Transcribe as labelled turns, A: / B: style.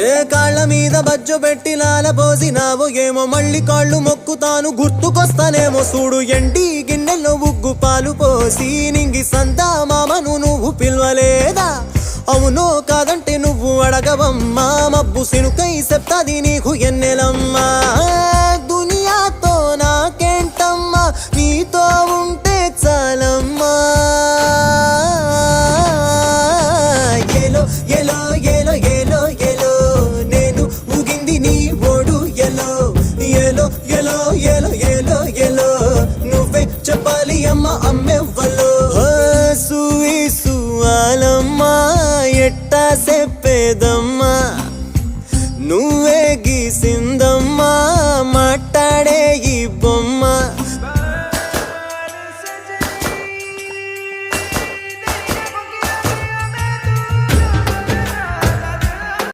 A: ఏ కాళ్ళ మీద బజ్జు పెట్టి లాలపోసినావో ఏమో మళ్ళీ కాళ్ళు మొక్కుతాను గుర్తుకొస్తానేమో చూడు ఎండి గిన్నెల్లో ఉగ్గు పాలు పోసి నింగి సంతా మామను నువ్వు పిలవలేదా అవునో కాదంటే నువ్వు అడగవమ్మా మబ్బు సినుకై చెప్తాది నీకు ఎన్నెలమ్మా దునియాతో నాకేంటమ్మా నీతో ఉంటే చాలమ్మా ఎలో ఎలో ఎలో ఎలో ఎలో నేను ఊగింది నీ ఓడు ఎలో ఎలో ఎలో ఎలో ఎలో ఎలో నువ్వే చెప్పాలి అమ్మ అమ్మెవ్వలో సువాలమ్మా ఎట్టా చెప్పేదమ్మా నువ్వే గీసింద